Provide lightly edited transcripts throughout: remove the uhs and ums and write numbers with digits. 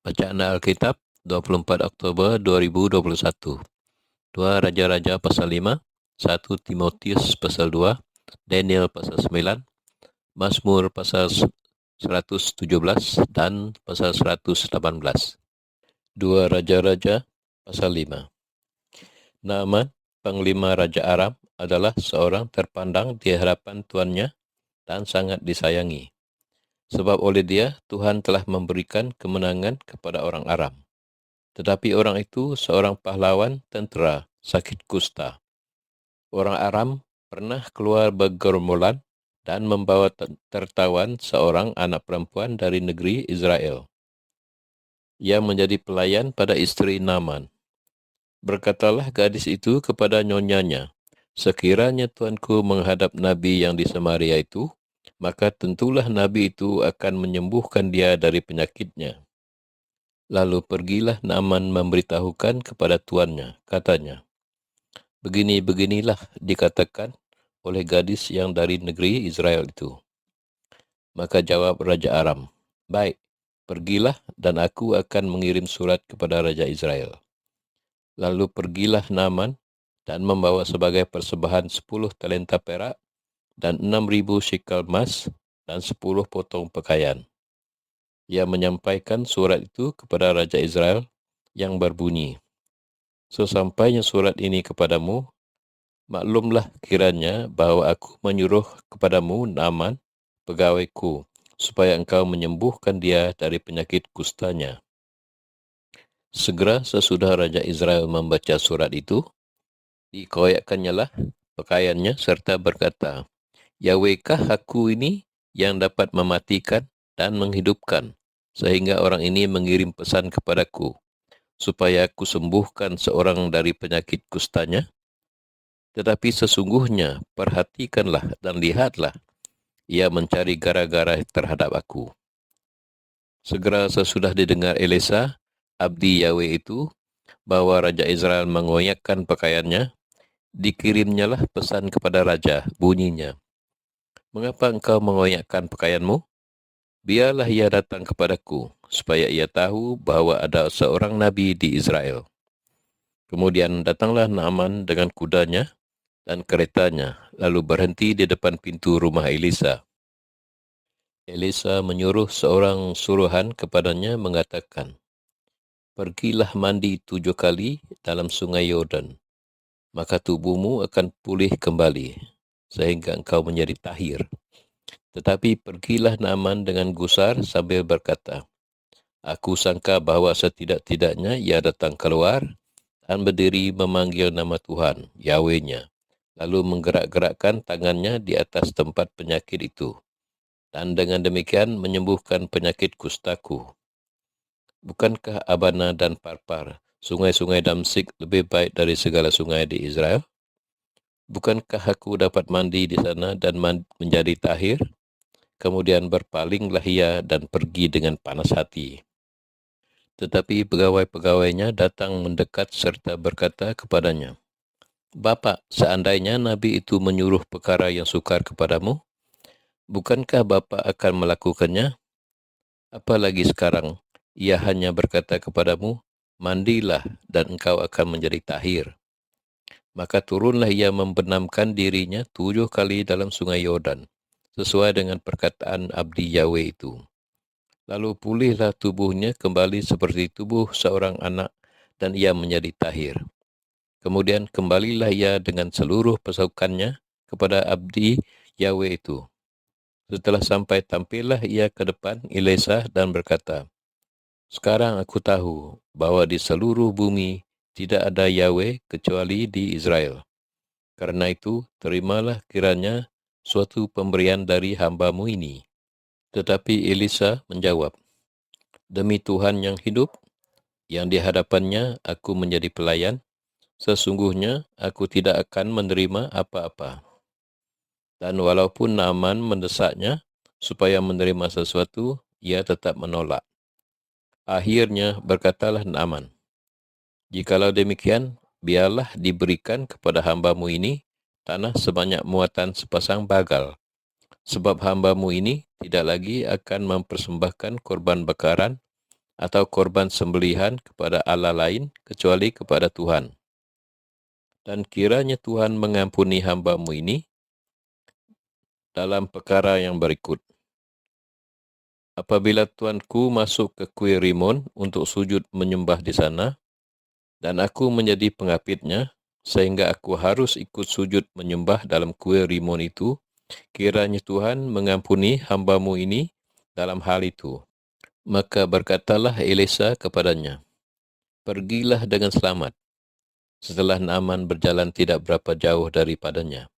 Bacaan Alkitab 24 Oktober 2021. 2 Raja-Raja pasal 5, 1 Timotius pasal 2, Daniel pasal 9, Mazmur pasal 117 dan pasal 118. 2 Raja-Raja pasal 5. Naaman, Panglima Raja Aram, adalah seorang terpandang di hadapan tuannya dan sangat disayangi. Sebab oleh dia, Tuhan telah memberikan kemenangan kepada orang Aram. Tetapi orang itu seorang pahlawan tentera sakit kusta. Orang Aram pernah keluar bergerombolan dan membawa tertawan seorang anak perempuan dari negeri Israel yang menjadi pelayan pada istri Naaman. Berkatalah gadis itu kepada nyonyanya, "Sekiranya tuanku menghadap nabi yang di Samaria itu, maka tentulah nabi itu akan menyembuhkan dia dari penyakitnya." Lalu pergilah Naaman memberitahukan kepada tuannya, katanya, "Begini-beginilah dikatakan oleh gadis yang dari negeri Israel itu." Maka jawab Raja Aram, "Baik, pergilah dan aku akan mengirim surat kepada Raja Israel." Lalu pergilah Naaman dan membawa sebagai persembahan 10 talenta perak dan 6.000 shekel emas dan 10 potong pakaian. Ia menyampaikan surat itu kepada Raja Israel yang berbunyi, "Sesampainya surat ini kepadamu, maklumlah kiranya bahwa aku menyuruh kepadamu Naaman, pegawaiku, supaya engkau menyembuhkan dia dari penyakit kustanya." Segera sesudah Raja Israel membaca surat itu, dikoyakkannya lah pakaiannya serta berkata, "Yahweh-kah aku ini yang dapat mematikan dan menghidupkan, sehingga orang ini mengirim pesan kepadaku, supaya aku sembuhkan seorang dari penyakit kustanya? Tetapi sesungguhnya perhatikanlah dan lihatlah, ia mencari gara-gara terhadap aku." Segera sesudah didengar Elisa, abdi Yahweh itu, bahwa Raja Israel mengoyakkan pakaiannya, dikirimnyalah pesan kepada Raja, bunyinya, "Mengapa engkau mengoyakkan pakaianmu? Biarlah ia datang kepadaku, supaya ia tahu bahwa ada seorang nabi di Israel." Kemudian datanglah Naaman dengan kudanya dan keretanya, lalu berhenti di depan pintu rumah Elisa. Elisa menyuruh seorang suruhan kepadanya mengatakan, "Pergilah mandi 7 kali dalam sungai Yordan, maka tubuhmu akan pulih kembali, sehingga engkau menjadi tahir." Tetapi pergilah Naaman dengan gusar sambil berkata, "Aku sangka bahwa setidak-tidaknya ia datang keluar dan berdiri memanggil nama Tuhan, Yahweh-nya, lalu menggerak-gerakkan tangannya di atas tempat penyakit itu, dan dengan demikian menyembuhkan penyakit kustaku. Bukankah Abana dan Parpar, sungai-sungai Damsik, lebih baik dari segala sungai di Israel? Bukankah aku dapat mandi di sana dan menjadi tahir?" Kemudian berpalinglah ia dan pergi dengan panas hati. Tetapi pegawai-pegawainya datang mendekat serta berkata kepadanya, "Bapak, seandainya Nabi itu menyuruh perkara yang sukar kepadamu, bukankah Bapak akan melakukannya? Apalagi sekarang, ia hanya berkata kepadamu, 'Mandilah dan engkau akan menjadi tahir.' Maka turunlah ia membenamkan dirinya 7 kali dalam sungai Yordan, sesuai dengan perkataan abdi Yahweh itu. Lalu pulihlah tubuhnya kembali seperti tubuh seorang anak dan ia menjadi tahir. Kemudian kembalilah ia dengan seluruh pasukannya kepada abdi Yahweh itu. Setelah sampai tampillah ia ke depan Elisa dan berkata, 'Sekarang aku tahu bahwa di seluruh bumi tidak ada Yahweh kecuali di Israel. Karena itu terimalah kiranya suatu pemberian dari hambamu ini.' Tetapi Elisa menjawab, 'Demi Tuhan yang hidup, yang di hadapannya aku menjadi pelayan, sesungguhnya aku tidak akan menerima apa-apa.' Dan walaupun Naaman mendesaknya supaya menerima sesuatu, ia tetap menolak. Akhirnya berkatalah Naaman, 'Jikalau demikian, biarlah diberikan kepada hambamu ini tanah sebanyak muatan sepasang bagal, sebab hambamu ini tidak lagi akan mempersembahkan korban bakaran atau korban sembelihan kepada Allah lain kecuali kepada Tuhan. Dan kiranya Tuhan mengampuni hamba-Mu ini dalam perkara yang berikut. Apabila tuanku masuk ke kuil Rimon untuk sujud menyembah di sana, dan aku menjadi pengapitnya, sehingga aku harus ikut sujud menyembah dalam kuil Rimon itu, kiranya Tuhan mengampuni hamba-Mu ini dalam hal itu. Maka berkatalah Elisa kepadanya, "Pergilah dengan selamat." Setelah Naaman berjalan tidak berapa jauh daripadanya,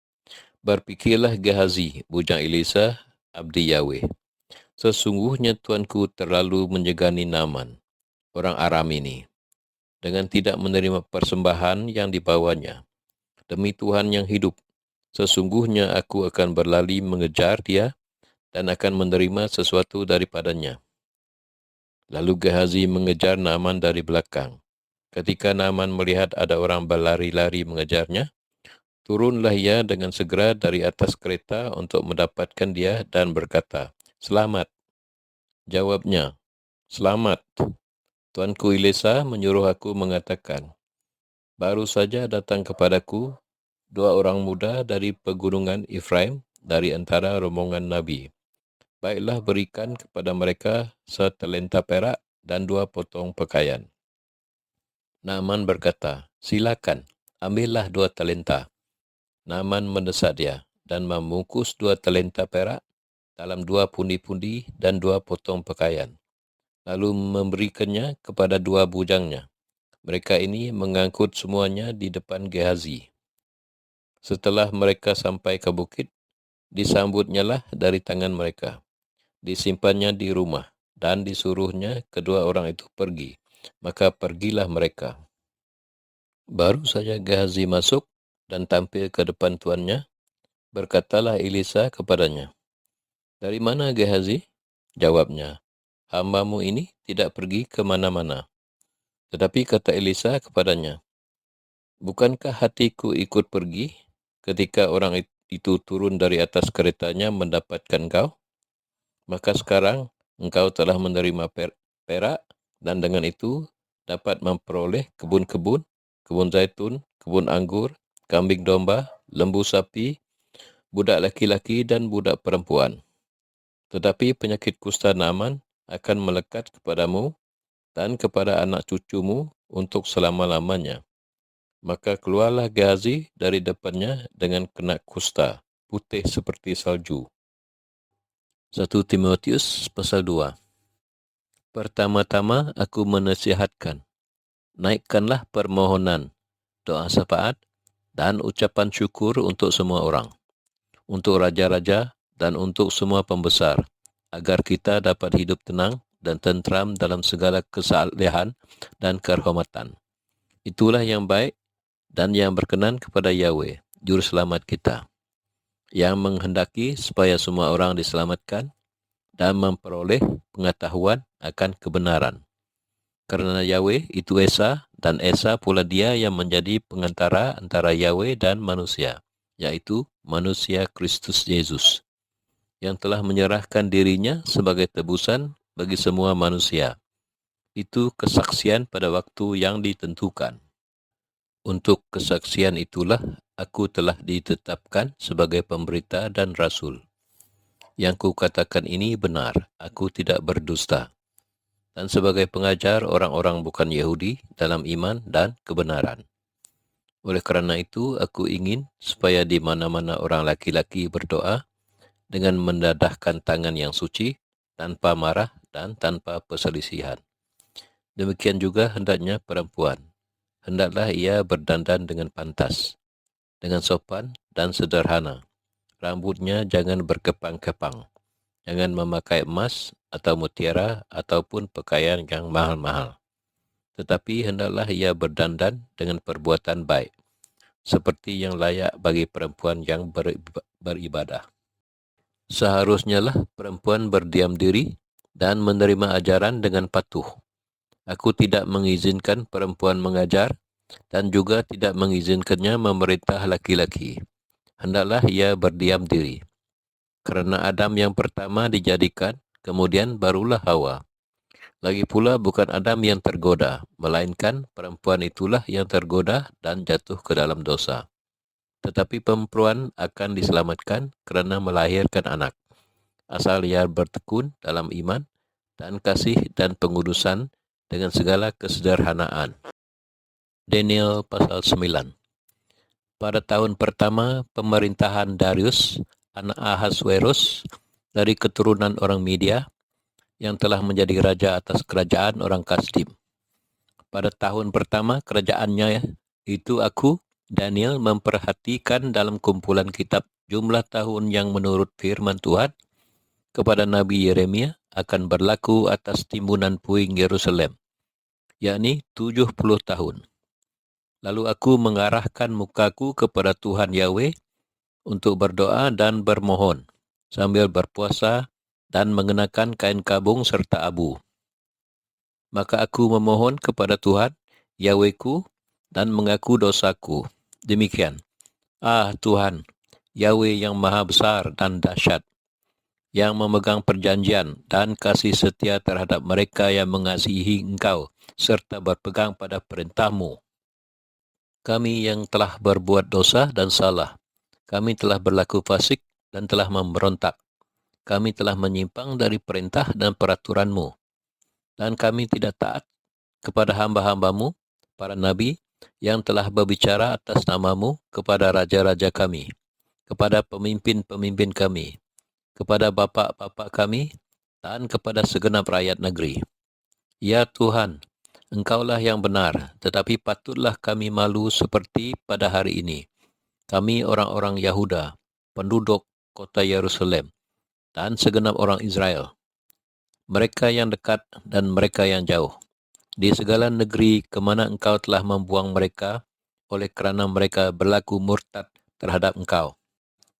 berpikirlah Gehazi, bujang Elisa, abdi Yahweh, "Sesungguhnya tuanku terlalu menjegani Naaman, orang Aram ini, dengan tidak menerima persembahan yang dibawanya. Demi Tuhan yang hidup, sesungguhnya aku akan berlari mengejar dia dan akan menerima sesuatu daripadanya." Lalu Gehazi mengejar Naaman dari belakang. Ketika Naaman melihat ada orang berlari-lari mengejarnya, turunlah ia dengan segera dari atas kereta untuk mendapatkan dia dan berkata, "Selamat." Jawabnya, "Selamat. Tuanku Elisa menyuruh aku mengatakan, baru saja datang kepadaku 2 orang muda dari pegunungan Efraim dari antara rombongan Nabi. Baiklah berikan kepada mereka 1 talenta perak dan 2 potong pakaian." Naaman berkata, "Silakan, ambillah 2 talenta." Naaman mendesak dia dan membungkus 2 talenta perak dalam 2 pundi-pundi dan 2 potong pakaian, lalu memberikannya kepada 2 bujangnya. Mereka ini mengangkut semuanya di depan Gehazi. Setelah mereka sampai ke bukit, disambutnyalah dari tangan mereka. Disimpannya di rumah dan disuruhnya kedua orang itu pergi. Maka pergilah mereka. Baru saja Gehazi masuk dan tampil ke depan tuannya, berkatalah Elisa kepadanya, "Dari mana Gehazi?" Jawabnya, "Hamba-Mu ini tidak pergi ke mana-mana." Tetapi kata Elisa kepadanya, "Bukankah hatiku ikut pergi ketika orang itu turun dari atas keretanya mendapatkan kau? Maka sekarang engkau telah menerima perak dan dengan itu dapat memperoleh kebun-kebun, kebun zaitun, kebun anggur, kambing domba, lembu sapi, budak laki-laki dan budak perempuan. Tetapi penyakit kusta Naaman akan melekat kepadamu dan kepada anak cucumu untuk selama-lamanya." Maka keluarlah Gehazi dari depannya dengan kena kusta, putih seperti salju. 1 Timotius pasal 2. Pertama-tama aku menasihatkan, naikkanlah permohonan, doa syafaat, dan ucapan syukur untuk semua orang, untuk raja-raja dan untuk semua pembesar, agar kita dapat hidup tenang dan tentram dalam segala kesalehan dan kehormatan. Itulah yang baik dan yang berkenan kepada Yahweh, Juru Selamat kita, yang menghendaki supaya semua orang diselamatkan dan memperoleh pengetahuan akan kebenaran. Karena Yahweh itu Esa, dan Esa pula dia yang menjadi pengantara antara Yahweh dan manusia, yaitu manusia Kristus Yesus, yang telah menyerahkan dirinya sebagai tebusan bagi semua manusia. Itu kesaksian pada waktu yang ditentukan. Untuk kesaksian itulah aku telah ditetapkan sebagai pemberita dan rasul. Yang kukatakan ini benar, aku tidak berdusta. Dan sebagai pengajar orang-orang bukan Yahudi dalam iman dan kebenaran. Oleh kerana itu, aku ingin supaya di mana-mana orang laki-laki berdoa dengan mendadahkan tangan yang suci, tanpa marah dan tanpa perselisihan. Demikian juga hendaknya perempuan. Hendaklah ia berdandan dengan pantas, dengan sopan dan sederhana. Rambutnya jangan berkepang-kepang. Jangan memakai emas atau mutiara ataupun pakaian yang mahal-mahal. Tetapi hendaklah ia berdandan dengan perbuatan baik, seperti yang layak bagi perempuan yang beribadah. Seharusnya lah perempuan berdiam diri dan menerima ajaran dengan patuh. Aku tidak mengizinkan perempuan mengajar dan juga tidak mengizinkannya memerintah laki-laki. Hendaklah ia berdiam diri. Kerana Adam yang pertama dijadikan, kemudian barulah Hawa. Lagi pula bukan Adam yang tergoda, melainkan perempuan itulah yang tergoda dan jatuh ke dalam dosa. Tetapi perempuan akan diselamatkan kerana melahirkan anak, asal ia bertekun dalam iman dan kasih dan pengudusan dengan segala kesederhanaan. Daniel pasal 9. Pada tahun pertama pemerintahan Darius, anak Ahasverus, dari keturunan orang Media, yang telah menjadi raja atas kerajaan orang Kasdim. Pada tahun pertama kerajaannya itu aku, Daniel, memperhatikan dalam kumpulan kitab jumlah tahun yang menurut firman Tuhan kepada Nabi Yeremia akan berlaku atas timbunan puing Yerusalem, yakni 70 tahun. Lalu aku mengarahkan mukaku kepada Tuhan Yahweh untuk berdoa dan bermohon, sambil berpuasa dan mengenakan kain kabung serta abu. Maka aku memohon kepada Tuhan, Yahwehku, dan mengaku dosaku. Demikian, Tuhan, Yahweh yang maha besar dan dahsyat, yang memegang perjanjian dan kasih setia terhadap mereka yang mengasihi Engkau, serta berpegang pada perintah-Mu. Kami yang telah berbuat dosa dan salah, kami telah berlaku fasik dan telah memberontak. Kami telah menyimpang dari perintah dan peraturan-Mu, dan kami tidak taat kepada hamba-hamba-Mu, para nabi, yang telah berbicara atas nama-Mu kepada raja-raja kami, kepada pemimpin-pemimpin kami, kepada bapa-bapa kami, dan kepada segenap rakyat negeri. Ya Tuhan, Engkaulah yang benar, tetapi patutlah kami malu seperti pada hari ini. Kami orang-orang Yahuda, penduduk kota Yerusalem, dan segenap orang Israel, mereka yang dekat dan mereka yang jauh, di segala negeri kemana Engkau telah membuang mereka, oleh kerana mereka berlaku murtad terhadap Engkau.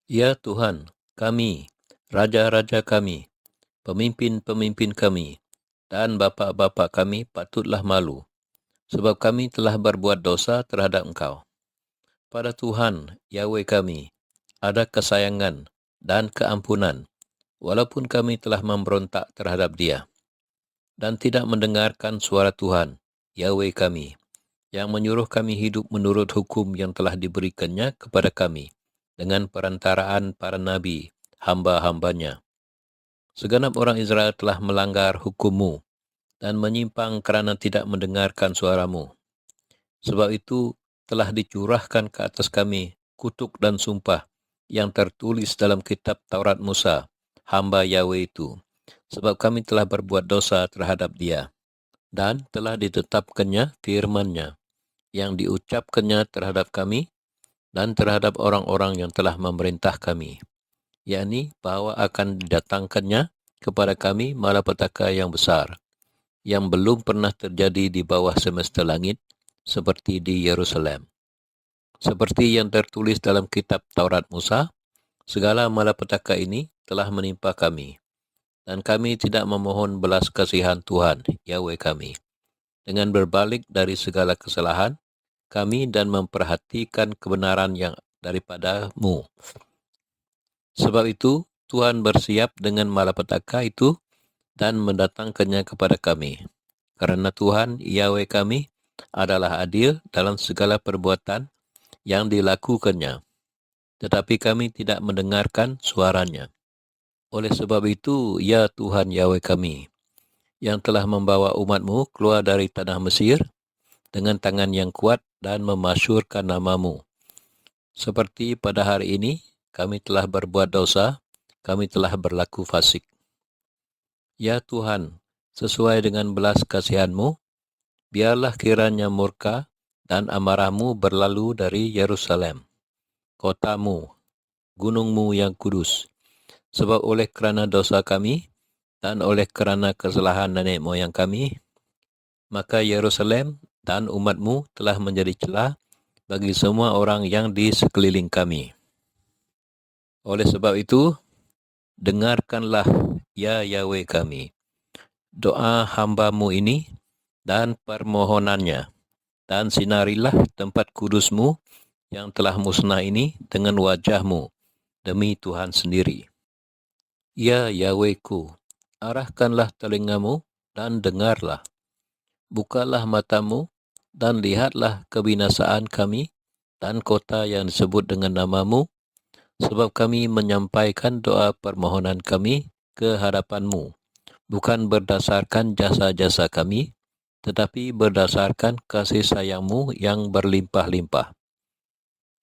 Ya Tuhan, kami, raja-raja kami, pemimpin-pemimpin kami, dan bapa-bapa kami patutlah malu, sebab kami telah berbuat dosa terhadap Engkau. Pada Tuhan, Yahweh kami, ada kesayangan dan keampunan, walaupun kami telah memberontak terhadap Dia, dan tidak mendengarkan suara Tuhan, Yahweh kami, yang menyuruh kami hidup menurut hukum yang telah diberikannya kepada kami, dengan perantaraan para nabi, hamba-hambanya. Segenap orang Israel telah melanggar hukum-Mu dan menyimpang kerana tidak mendengarkan suara-Mu. Sebab itu telah dicurahkan ke atas kami kutuk dan sumpah yang tertulis dalam kitab Taurat Musa, hamba Yahweh itu, sebab kami telah berbuat dosa terhadap Dia, dan telah ditetapkannya firman-Nya yang diucapkannya terhadap kami dan terhadap orang-orang yang telah memerintah kami, yakni bahwa akan didatangkannya kepada kami malapetaka yang besar, yang belum pernah terjadi di bawah semesta langit, seperti di Yerusalem. Seperti yang tertulis dalam kitab Taurat Musa, segala malapetaka ini telah menimpa kami, dan kami tidak memohon belas kasihan Tuhan, Yahweh kami, dengan berbalik dari segala kesalahan kami dan memperhatikan kebenaran yang daripada-Mu. Sebab itu, Tuhan bersiap dengan malapetaka itu dan mendatangkannya kepada kami. Karena Tuhan, Yahweh kami, adalah adil dalam segala perbuatan yang dilakukannya, tetapi kami tidak mendengarkan suaranya. Oleh sebab itu, ya Tuhan Yahweh kami, yang telah membawa umat-Mu keluar dari tanah Mesir dengan tangan yang kuat dan memasyurkan nama-Mu. Seperti pada hari ini, kami telah berbuat dosa, kami telah berlaku fasik. Ya Tuhan, sesuai dengan belas kasihan-Mu, biarlah kiranya murka dan amarah-Mu berlalu dari Yerusalem, kota-Mu, gunung-Mu yang kudus. Sebab oleh kerana dosa kami dan oleh kerana kesalahan nenek moyang kami, maka Yerusalem dan umat-Mu telah menjadi celah bagi semua orang yang di sekeliling kami. Oleh sebab itu, dengarkanlah, ya Yahweh kami, doa hamba-Mu ini dan permohonannya, dan sinarilah tempat kudus-Mu yang telah musnah ini dengan wajah-Mu demi Tuhan sendiri. Ya Yahwehku, arahkanlah telinga-Mu dan dengarlah. Bukalah matamu dan lihatlah kebinasaan kami dan kota yang disebut dengan namamu, sebab kami menyampaikan doa permohonan kami ke hadapanmu, bukan berdasarkan jasa-jasa kami, tetapi berdasarkan kasih sayangmu yang berlimpah-limpah.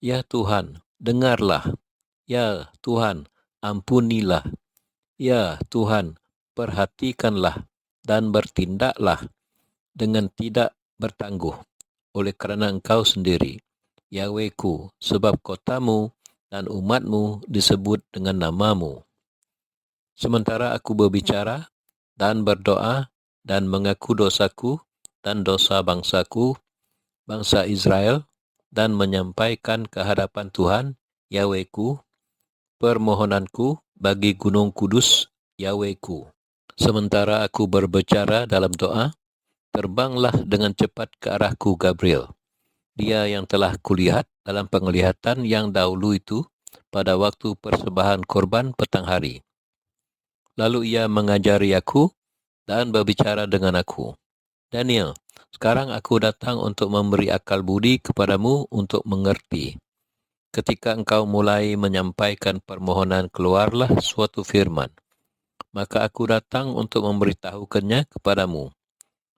Ya Tuhan, dengarlah. Ya Tuhan, ampunilah. Ya Tuhan, perhatikanlah dan bertindaklah dengan tidak bertangguh, oleh kerana Engkau sendiri, Yahwehku, sebab kotamu dan umatmu disebut dengan namamu. Sementara aku berbicara dan berdoa dan mengaku dosaku dan dosa bangsaku, bangsa Israel, dan menyampaikan ke hadapan Tuhan, Yahwehku, permohonanku bagi gunung kudus, Yahwehku. Sementara aku berbicara dalam doa, terbanglah dengan cepat ke arahku Gabriel, dia yang telah kulihat dalam penglihatan yang dahulu itu pada waktu persembahan korban petang hari. Lalu ia mengajari aku dan berbicara dengan aku. Daniel, sekarang aku datang untuk memberi akal budi kepadamu untuk mengerti. Ketika engkau mulai menyampaikan permohonan, keluarlah suatu firman. Maka aku datang untuk memberitahukannya kepadamu,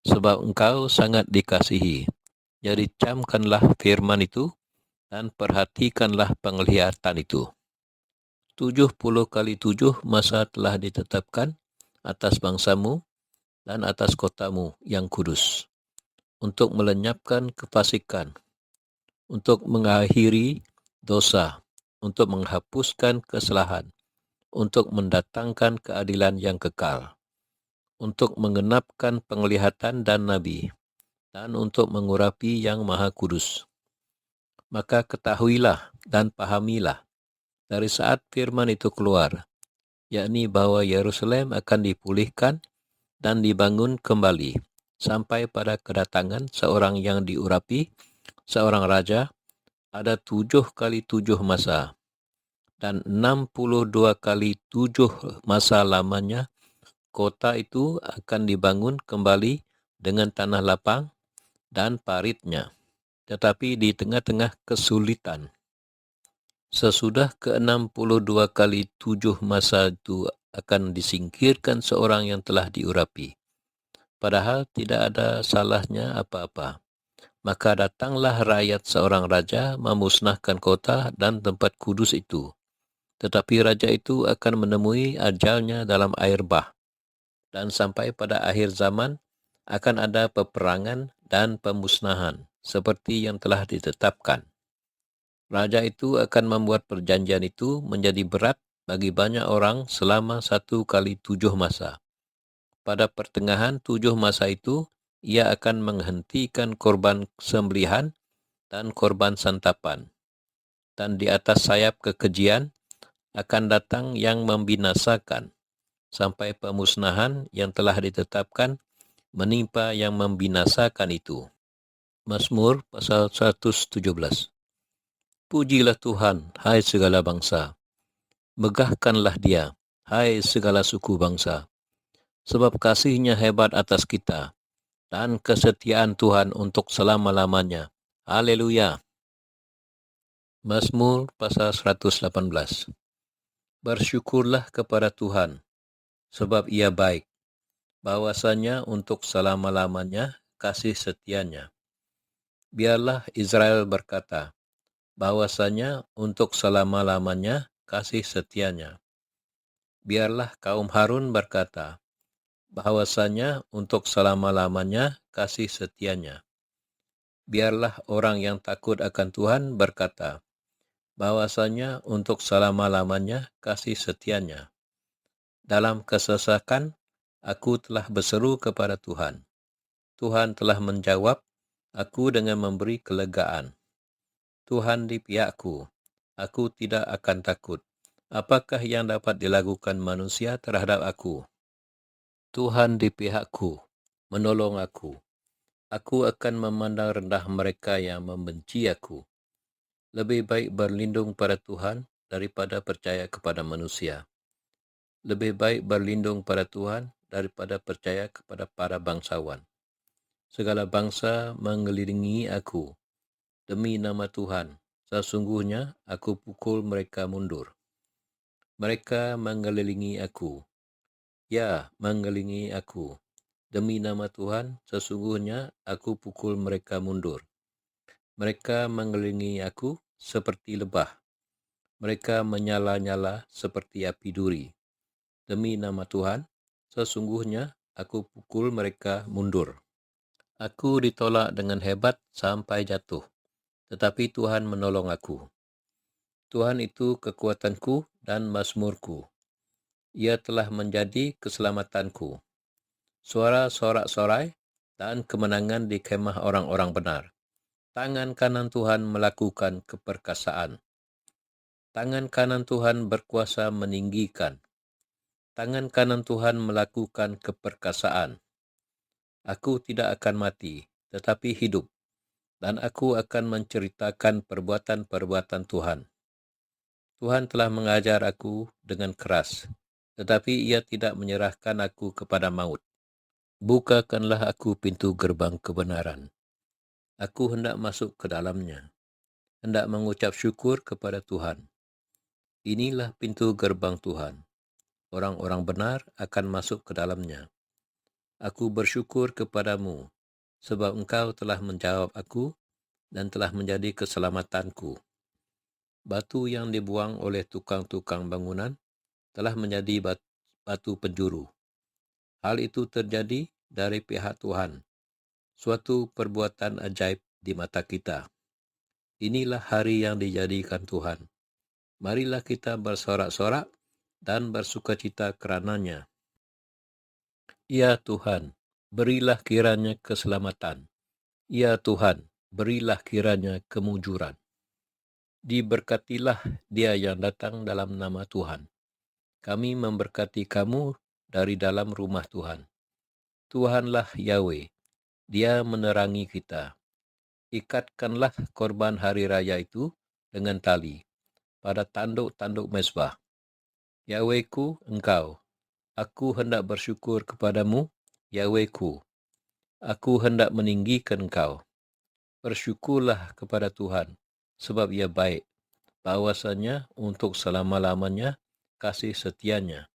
sebab engkau sangat dikasihi. Jadi camkanlah firman itu dan perhatikanlah penglihatan itu. 70 kali 7 masa telah ditetapkan atas bangsamu dan atas kotamu yang kudus, untuk melenyapkan kefasikan, untuk mengakhiri dosa, untuk menghapuskan kesalahan, untuk mendatangkan keadilan yang kekal, untuk menggenapkan penglihatan dan nabi, dan untuk mengurapi yang maha kudus. Maka ketahuilah dan pahamilah dari saat firman itu keluar, yakni bahwa Yerusalem akan dipulihkan dan dibangun kembali sampai pada kedatangan seorang yang diurapi, seorang raja, ada 7 kali 7 masa, dan 62 kali 7 masa lamanya kota itu akan dibangun kembali dengan tanah lapang dan paritnya, tetapi di tengah-tengah kesulitan. Sesudah ke-62 kali 7 masa itu akan disingkirkan seorang yang telah diurapi, padahal tidak ada salahnya apa-apa. Maka datanglah rakyat seorang raja memusnahkan kota dan tempat kudus itu. Tetapi raja itu akan menemui ajalnya dalam air bah, dan sampai pada akhir zaman akan ada peperangan dan pemusnahan, seperti yang telah ditetapkan. Raja itu akan membuat perjanjian itu menjadi berat bagi banyak orang selama 1 kali 7 masa. Pada pertengahan 7 masa itu, ia akan menghentikan korban sembelihan dan korban santapan. Dan di atas sayap kekejian akan datang yang membinasakan, sampai pemusnahan yang telah ditetapkan menimpa yang membinasakan itu. Mazmur pasal 117. Pujilah Tuhan, hai segala bangsa. Megahkanlah dia, hai segala suku bangsa. Sebab kasih-Nya hebat atas kita, dan kesetiaan Tuhan untuk selama-lamanya. Haleluya. Mazmur pasal 118. Bersyukurlah kepada Tuhan, sebab Ia baik. Bahwasanya untuk selama-lamanya kasih setianya. Biarlah Israel berkata, bahwasanya untuk selama-lamanya kasih setianya. Biarlah kaum Harun berkata, bahwasanya untuk selama-lamanya kasih setianya. Biarlah orang yang takut akan Tuhan berkata, bahwasanya untuk selama-lamanya kasih setianya. Dalam kesesakan, aku telah berseru kepada Tuhan. Tuhan telah menjawab aku dengan memberi kelegaan. Tuhan di pihakku, aku tidak akan takut. Apakah yang dapat dilakukan manusia terhadap aku? Tuhan di pihakku, menolong aku. Aku akan memandang rendah mereka yang membenci aku. Lebih baik berlindung pada Tuhan daripada percaya kepada manusia. Lebih baik berlindung pada Tuhan daripada percaya kepada para bangsawan. Segala bangsa mengelilingi aku. Demi nama Tuhan, sesungguhnya aku pukul mereka mundur. Mereka mengelilingi aku. Ya, mengelilingi aku. Demi nama Tuhan, sesungguhnya aku pukul mereka mundur. Mereka mengelilingi aku seperti lebah. Mereka menyala-nyala seperti api duri. Demi nama Tuhan, sesungguhnya aku pukul mereka mundur. Aku ditolak dengan hebat sampai jatuh, tetapi Tuhan menolong aku. Tuhan itu kekuatanku dan mazmurku. Ia telah menjadi keselamatanku. Suara sorak-sorai dan kemenangan di kemah orang-orang benar. Tangan kanan Tuhan melakukan keperkasaan. Tangan kanan Tuhan berkuasa meninggikan. Tangan kanan Tuhan melakukan keperkasaan. Aku tidak akan mati, tetapi hidup, dan aku akan menceritakan perbuatan-perbuatan Tuhan. Tuhan telah mengajar aku dengan keras, tetapi ia tidak menyerahkan aku kepada maut. Bukakanlah aku pintu gerbang kebenaran. Aku hendak masuk ke dalamnya, hendak mengucap syukur kepada Tuhan. Inilah pintu gerbang Tuhan. Orang-orang benar akan masuk ke dalamnya. Aku bersyukur kepadamu, sebab engkau telah menjawab aku dan telah menjadi keselamatanku. Batu yang dibuang oleh tukang-tukang bangunan telah menjadi batu penjuru. Hal itu terjadi dari pihak Tuhan, suatu perbuatan ajaib di mata kita. Inilah hari yang dijadikan Tuhan. Marilah kita bersorak-sorak dan bersukacita kerananya. Ya Tuhan, berilah kiranya keselamatan. Ya Tuhan, berilah kiranya kemujuran. Diberkatilah dia yang datang dalam nama Tuhan. Kami memberkati kamu dari dalam rumah Tuhan. Tuhanlah Yahweh, dia menerangi kita. Ikatkanlah korban hari raya itu dengan tali pada tanduk-tanduk mezbah. Yahwehku, engkau, aku hendak bersyukur kepadamu, Yahwehku. Aku hendak meninggikan engkau. Bersyukurlah kepada Tuhan, sebab ia baik, bahwasanya untuk selama-lamanya kasih setianya.